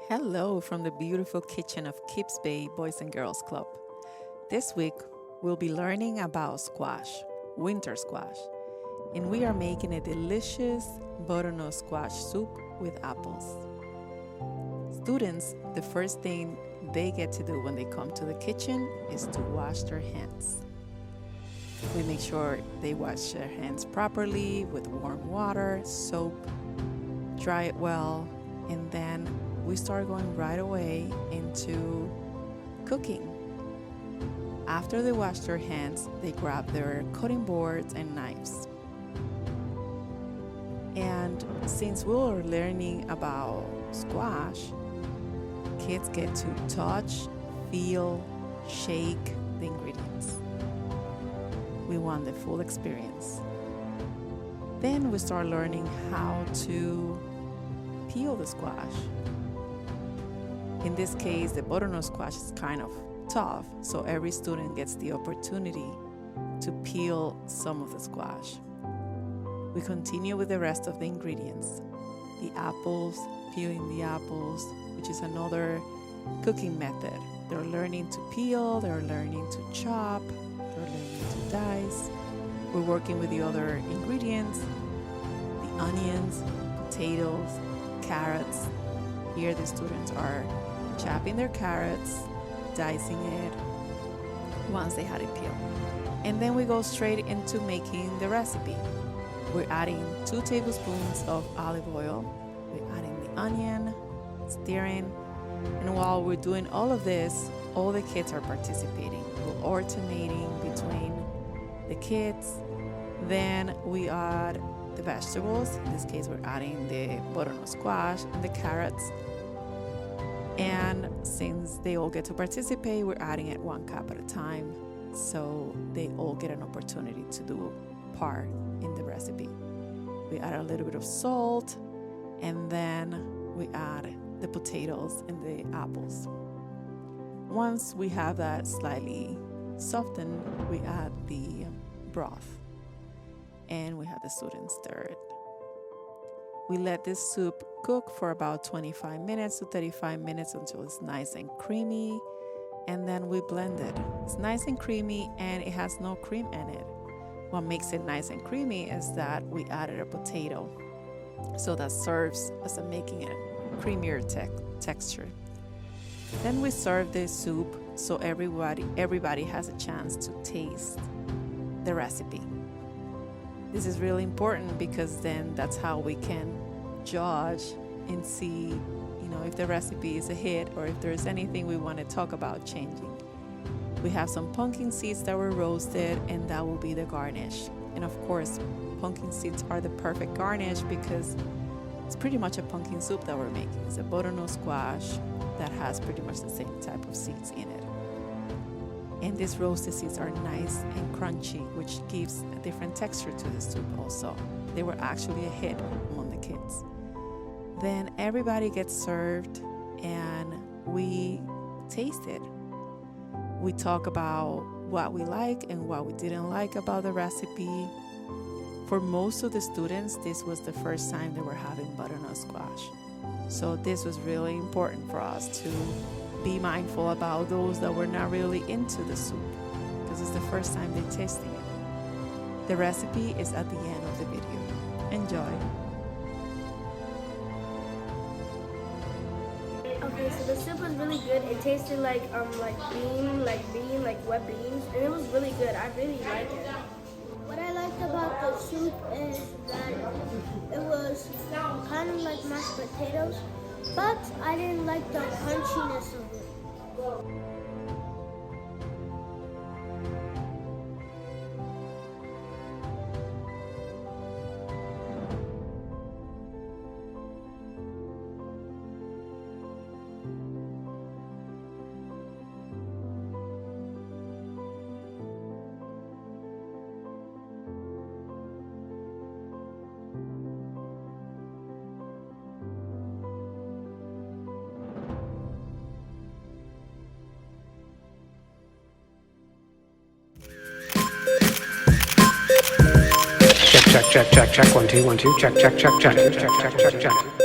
Hello from the beautiful kitchen of Kips Bay Boys and Girls Club. This week, we'll be learning about squash, winter squash, and we are making a delicious butternut squash soup with apples. Students, the first thing they get to do when they come to the kitchen is to wash their hands. We make sure they wash their hands properly with warm water, soap, dry it well, and then we start going right away into cooking. After they wash their hands, they grab their cutting boards and knives. And since we are learning about squash, kids get to touch, feel, shake the ingredients. We want the full experience. Then we start learning how to peel the squash. In this case, the butternut squash is kind of tough, so every student gets the opportunity to peel some of the squash. We continue with the rest of the ingredients. The apples, peeling the apples, which is another cooking method. They're learning to peel, they're learning to chop, they're learning to dice. We're working with the other ingredients, the onions, potatoes, carrots. Here the students are chopping their carrots, dicing it once they had it peeled. And then we go straight into making the recipe. We're adding 2 tablespoons of olive oil. We're adding the onion, stirring. And while we're doing all of this, all the kids are participating. We're alternating between the kids. Then we add the vegetables. In this case, we're adding the butternut squash and the carrots. And since they all get to participate, we're adding it 1 cup at a time, so they all get an opportunity to do part in the recipe. We add a little bit of salt, and then we add the potatoes and the apples. Once we have that slightly softened, we add the broth, and we have the students stir it. We let this soup cook for about 25 minutes to 35 minutes until it's nice and creamy, and then we blend it. It's nice and creamy and it has no cream in it. What makes it nice and creamy is that we added a potato, so that serves as a making it creamier texture. Then we serve this soup so everybody has a chance to taste the recipe. This is really important because then that's how we can judge and see, if the recipe is a hit or if there's anything we want to talk about changing. We have some pumpkin seeds that were roasted, and that will be the garnish. And of course, pumpkin seeds are the perfect garnish because it's pretty much a pumpkin soup that we're making. It's a butternut squash that has pretty much the same type of seeds in it. And these roasted seeds are nice and crunchy, which gives a different texture to the soup also. They were actually a hit among the kids. Then everybody gets served and we taste it. We talk about what we like and what we didn't like about the recipe. For most of the students, this was the first time they were having butternut squash. So this was really important for us to be mindful about those that were not really into the soup, because it's the first time they're tasting it. The recipe is at the end of the video. Enjoy. Okay, so the soup was really good. It tasted like wet beans, and it was really good. I really liked it. What I liked about the soup is that it was kind of like mashed potatoes, but I didn't like the crunchiness of it. Check, 1, 2, 1, 2, check, check.